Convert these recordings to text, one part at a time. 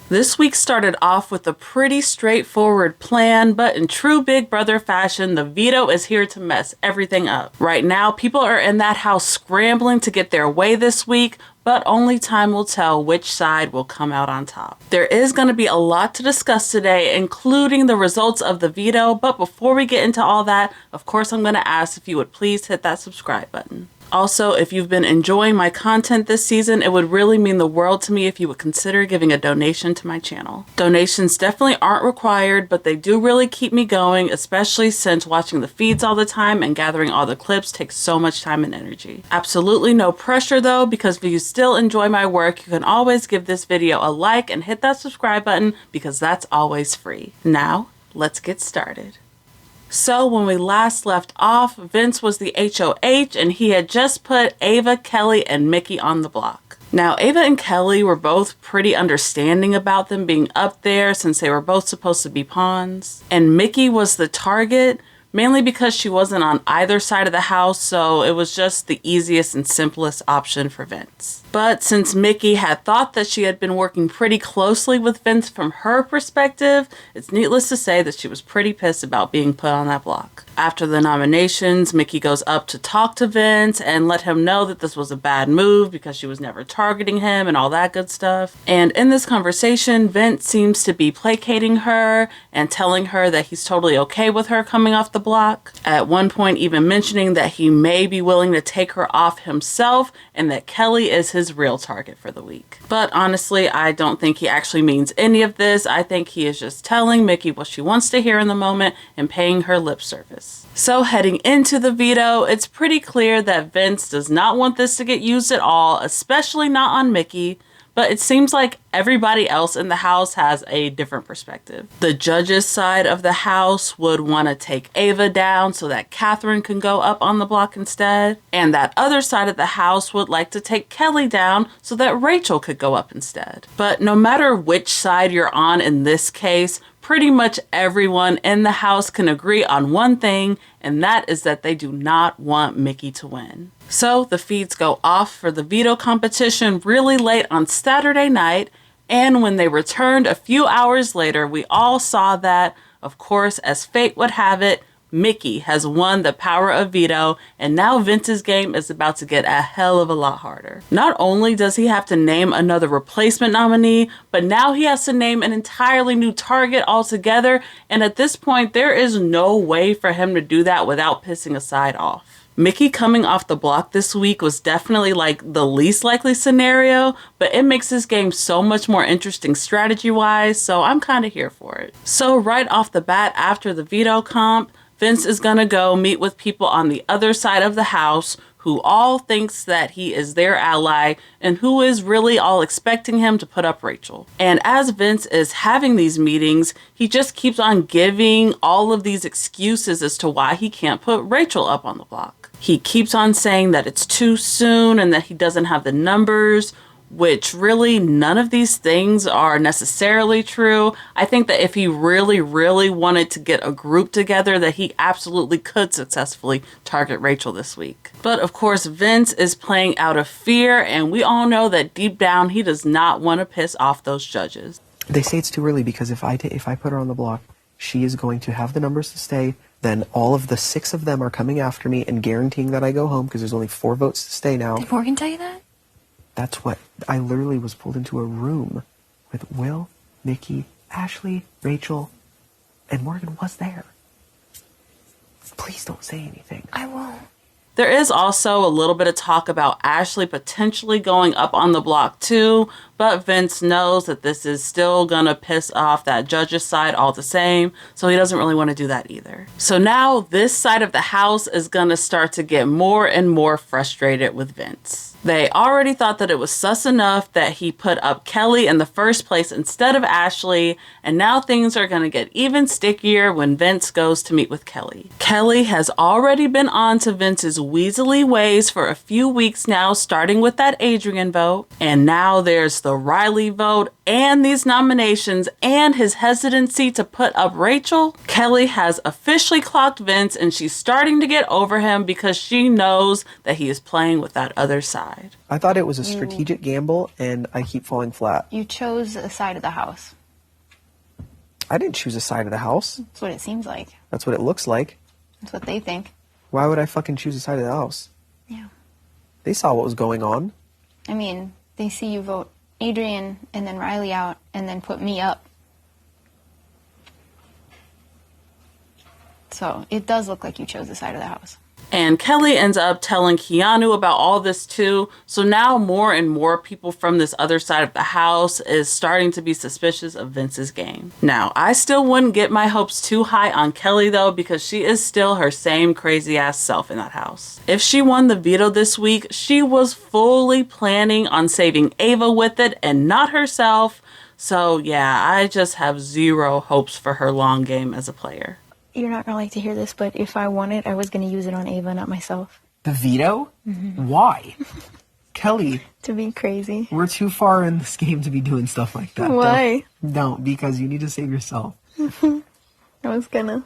This week started off with a pretty straightforward plan, but in true Big Brother fashion, the veto is here to mess everything up. Right now, people are in that house scrambling to get their way this week, but only time will tell which side will come out on top. There is going to be a lot to discuss today, including the results of the veto, but before we get into all that, of course I'm going to ask if you would please hit that subscribe button. Also, if you've been enjoying my content this season, it would really mean the world to me if you would consider giving a donation to my channel. Donations definitely aren't required, but they do really keep me going, especially since watching the feeds all the time and gathering all the clips takes so much time and energy. Absolutely no pressure though, because if you still enjoy my work, you can always give this video a like and hit that subscribe button because that's always free. Now, let's get started. So when we last left off, Vince was the HOH and he had just put Ava, Kelley, and Mickey on the block. Now, Ava and Kelley were both pretty understanding about them being up there since they were both supposed to be pawns. And Mickey was the target, mainly because she wasn't on either side of the house, so it was just the easiest and simplest option for Vince. But since Mickey had thought that she had been working pretty closely with Vince from her perspective, it's needless to say that she was pretty pissed about being put on that block. After the nominations, Mickey goes up to talk to Vince and let him know that this was a bad move because she was never targeting him and all that good stuff. And in this conversation, Vince seems to be placating her and telling her that he's totally okay with her coming off the block. At one point even mentioning that he may be willing to take her off himself and that Kelley is his real target for the week. But honestly, I don't think he actually means any of this. I think he is just telling Mickey what she wants to hear in the moment and paying her lip service. So heading into the veto, it's pretty clear that Vince does not want this to get used at all, especially not on Mickey. But it seems like everybody else in the house has a different perspective. The judges' side of the house would want to take Ava down so that Katherine can go up on the block instead. And that other side of the house would like to take Kelley down so that Rachel could go up instead. But no matter which side you're on in this case, pretty much everyone in the house can agree on one thing, and that is that they do not want Mickey to win. So the feeds go off for the veto competition really late on Saturday night, and when they returned a few hours later, we all saw that, of course, as fate would have it, Mickey has won the power of veto, and now Vince's game is about to get a hell of a lot harder. Not only does he have to name another replacement nominee, but now he has to name an entirely new target altogether, and at this point, there is no way for him to do that without pissing a side off. Mickey coming off the block this week was definitely like the least likely scenario, but it makes this game so much more interesting strategy-wise, so I'm kind of here for it. So right off the bat after the veto comp, Vince is gonna go meet with people on the other side of the house who all thinks that he is their ally and who is really all expecting him to put up Rachel. And as Vince is having these meetings, he just keeps on giving all of these excuses as to why he can't put Rachel up on the block. He keeps on saying that it's too soon and that he doesn't have the numbers, which really none of these things are necessarily true. I think that if he really wanted to get a group together, that he absolutely could successfully target Rachel this week. But of course, Vince is playing out of fear, and we all know that deep down, he does not want to piss off those judges. They say it's too early because if I put her on the block, she is going to have the numbers to stay. Then all of the 6 of them are coming after me and guaranteeing that I go home because there's only 4 votes to stay now. Did Morgan tell you that? That's what, I literally was pulled into a room with Will, Mickey, Ashley, Rachel, and Morgan was there. Please don't say anything. I won't. There is also a little bit of talk about Ashley potentially going up on the block too, but Vince knows that this is still gonna piss off that judge's side all the same, so he doesn't really want to do that either. So now this side of the house is gonna start to get more and more frustrated with Vince. They already thought that it was sus enough that he put up Kelley in the first place instead of Ashley, and now things are gonna get even stickier when Vince goes to meet with Kelley. Kelley has already been on to Vince's weaselly ways for a few weeks now, starting with that Adrian vote, and now there's the Rylie vote and these nominations and his hesitancy to put up Rachel. Kelley has officially clocked Vince and she's starting to get over him because she knows that he is playing with that other side. side. I thought it was a strategic gamble, and I keep falling flat. You chose a side of the house. I didn't choose a side of the house. That's what it seems like. That's what it looks like. That's what they think. Why would I fucking choose a side of the house? Yeah. They saw what was going on. I mean, they see you vote Adrian and then Rylie out and then put me up. So it does look like you chose the side of the house. And Kelley ends up telling Keanu about all this too. So now more and more people from this other side of the house is starting to be suspicious of Vince's game. Now, I still wouldn't get my hopes too high on Kelley though, because she is still her same crazy ass self in that house. If she won the veto this week, she was fully planning on saving Ava with it and not herself. So yeah, I just have zero hopes for her long game as a player. You're not going to like to hear this, but if I won it, I was going to use it on Ava, not myself. The veto? Why? Kelley. To be crazy. We're too far in this game to be doing stuff like that. Why? Don't, because you need to save yourself. I was going to.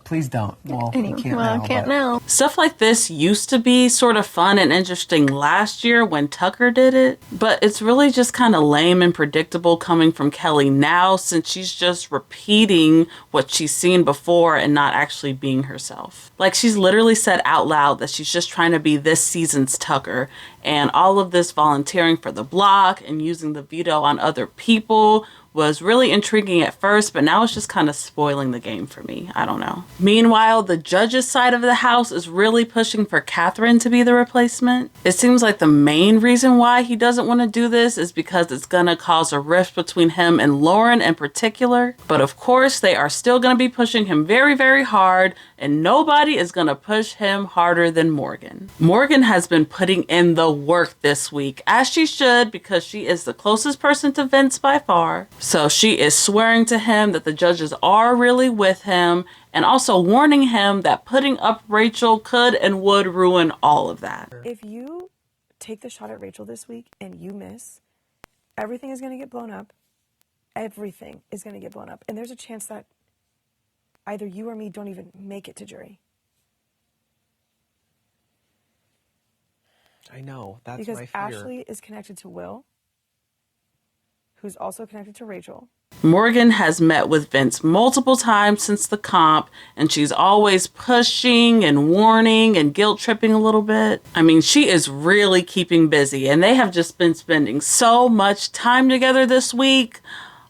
Please don't. Well, Anyway, you can't well, now. I can't but- now. Stuff like this used to be sort of fun and interesting last year when Tucker did it, but it's really just kind of lame and predictable coming from Kelley now, since she's just repeating what she's seen before and not actually being herself. Like, she's literally said out loud that she's just trying to be this season's Tucker, and all of this volunteering for the block and using the veto on other people was really intriguing at first, but now it's just kind of spoiling the game for me. I don't know. Meanwhile, the judge's side of the house is really pushing for Katherine to be the replacement. It seems like the main reason why he doesn't want to do this is because it's going to cause a rift between him and Lauren in particular. But of course, they are still going to be pushing him very, very hard, and nobody is going to push him harder than Morgan. Morgan has been putting in the work this week, as she should, because she is the closest person to Vince by far. So she is swearing to him that the judges are really with him, and also warning him that putting up Rachel could and would ruin all of that. If you take the shot at Rachel this week and you miss, everything is going to get blown up. Everything is going to get blown up. And there's a chance that either you or me don't even make it to jury. I know. That's Because my fear. Ashley is connected to Will, who's also connected to Rachel. Morgan has met with Vince multiple times since the comp, and she's always pushing and warning and guilt tripping a little bit. I mean, she is really keeping busy, and they have just been spending so much time together this week.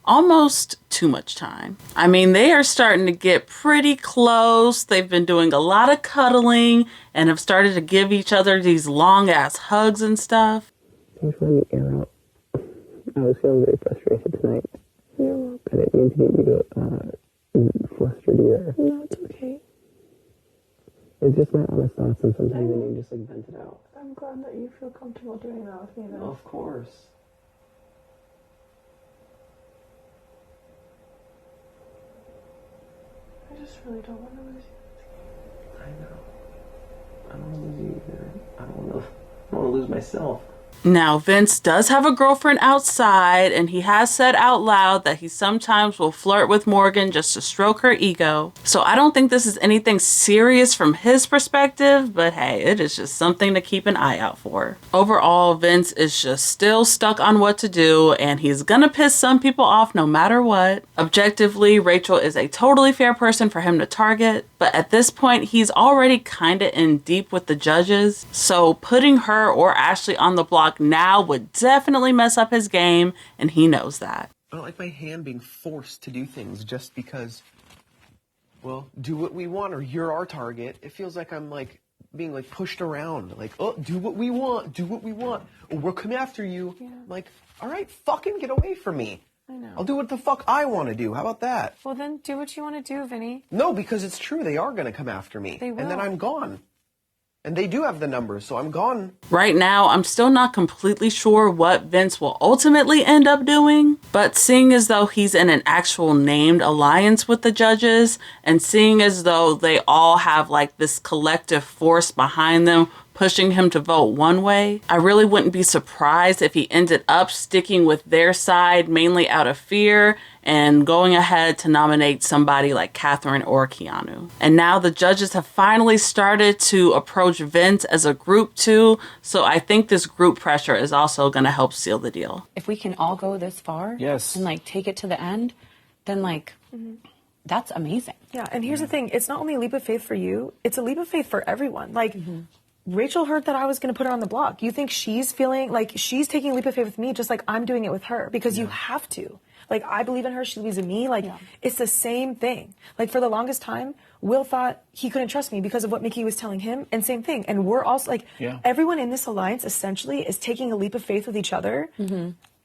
Almost too much time. I mean, they are starting to get pretty close. They've been doing a lot of cuddling and have started to give each other these long ass hugs and stuff. Thanks for letting me air out. I was feeling very frustrated tonight. Yeah. I didn't mean to get you flustered either. No, it's okay. It's just my honest thoughts, and sometimes I need to just like vent it out. I'm glad that you feel comfortable doing that with me then. Of course. I just really don't want to lose you. I know. I don't want to lose you either. I don't want to lose myself. Now, Vince does have a girlfriend outside, and he has said out loud that he sometimes will flirt with Morgan just to stroke her ego. So I don't think this is anything serious from his perspective, but hey, it is just something to keep an eye out for. Overall, Vince is just still stuck on what to do, and he's gonna piss some people off no matter what. Objectively, Rachel is a totally fair person for him to target, but at this point, he's already kinda in deep with the judges, so putting her or Ashley on the block now would definitely mess up his game, and he knows that. I don't like my hand being forced to do things just because, well, do what we want or you're our target. It feels like I'm like being like pushed around. Like, oh, do what we want, do what we want. Or we'll come after you. Yeah. I'm like, all right, fucking get away from me. I know. I'll do what the fuck I want to do. How about that? Well, then do what you want to do, Vinny. No, because it's true. They are going to come after me. They will. And then I'm gone. And they do have the numbers, so I'm gone. Right now, I'm still not completely sure what Vince will ultimately end up doing, but seeing as though he's in an actual named alliance with the judges, and seeing as though they all have like this collective force behind them pushing him to vote one way. I really wouldn't be surprised if he ended up sticking with their side, mainly out of fear, and going ahead to nominate somebody like Katherine or Keanu. And now the judges have finally started to approach Vince as a group too, so I think this group pressure is also going to help seal the deal. If we can all go this far and like take it to the end, then like that's amazing. Yeah, and here's the thing, it's not only a leap of faith for you, it's a leap of faith for everyone. Like Rachel heard that I was going to put her on the block. You think she's feeling like she's taking a leap of faith with me just like I'm doing it with her, because you have to. Like, I believe in her, she believes in me. Like, it's the same thing. Like, for the longest time, Will thought he couldn't trust me because of what Mickey was telling him, and same thing. And we're also, like, everyone in this alliance, essentially, is taking a leap of faith with each other.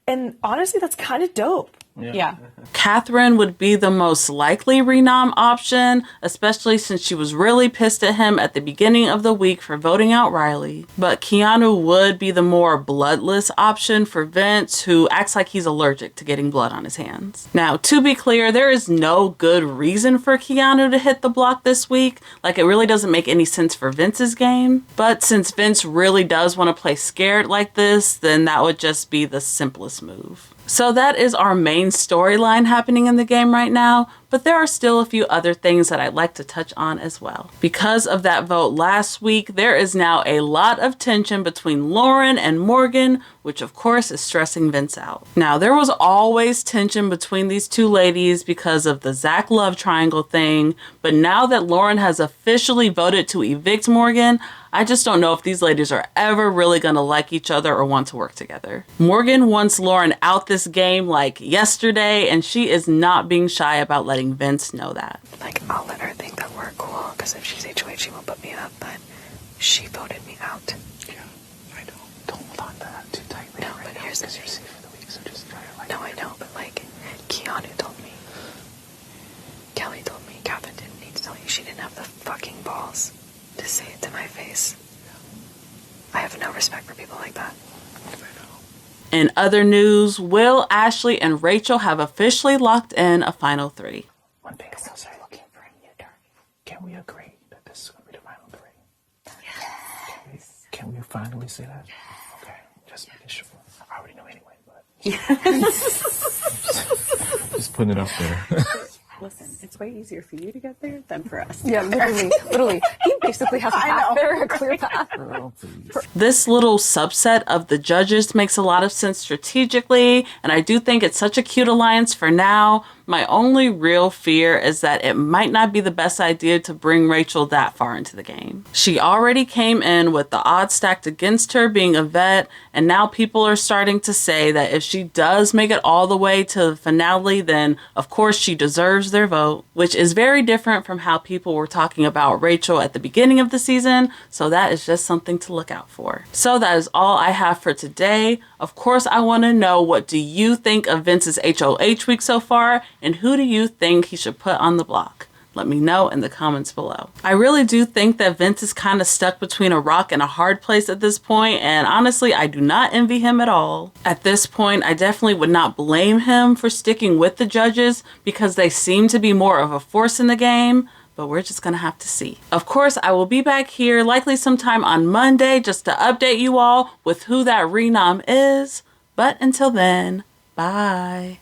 And honestly, that's kind of dope. Yeah. Katherine would be the most likely renom option, especially since she was really pissed at him at the beginning of the week for voting out Rylie. But Keanu would be the more bloodless option for Vince, who acts like he's allergic to getting blood on his hands. Now, to be clear, there is no good reason for Keanu to hit the block this week. Like, it really doesn't make any sense for Vince's game. But since Vince really does want to play scared like this, then that would just be the simplest move. So that is our main storyline happening in the game right now, but there are still a few other things that I'd like to touch on as well. Because of that vote last week, there is now a lot of tension between Lauren and Morgan, which of course is stressing Vince out. Now, there was always tension between these two ladies because of the Zach love triangle thing, but now that Lauren has officially voted to evict Morgan, I just don't know if these ladies are ever really going to like each other or want to work together. Morgan wants Lauren out this game like yesterday, and she is not being shy about letting Vince know that. Like, I'll let her think that we're cool, because if she's HOH, she won't put me up, but she voted me out. Yeah, I know. Don't hold on to that too tightly. No, but here's the thing. You're safe for the week, so just try to like... No, I know, but like, Keanu told me. Kelley told me Katherine didn't need to tell you. She didn't have the fucking balls to say it to my face. I have no respect for people like that. In other news, Will, Ashley, and Rachel have officially locked in a final 3. One thing I will say, looking for a new target. Can we agree that this is going to be the final 3? Yes. Can we finally say that? Okay, just making sure. I already know anyway, but just putting it up there. Listen, it's way easier for you to get there than for us. Yeah, literally. He basically has a path there, a clear path. This little subset of the judges makes a lot of sense strategically, and I do think it's such a cute alliance for now. My only real fear is that it might not be the best idea to bring Rachel that far into the game. She already came in with the odds stacked against her being a vet, and now people are starting to say that if she does make it all the way to the finale, then of course she deserves their vote, which is very different from how people were talking about Rachel at the beginning of the season, so that is just something to look out for. So that is all I have for today. Of course, I want to know, what do you think of Vince's HOH week so far, and who do you think he should put on the block? Let me know in the comments below. I really do think that Vince is kind of stuck between a rock and a hard place at this point, and honestly, I do not envy him at all. At this point, I definitely would not blame him for sticking with the judges because they seem to be more of a force in the game, but we're just gonna have to see. Of course, I will be back here likely sometime on Monday just to update you all with who that renom is, but until then, bye.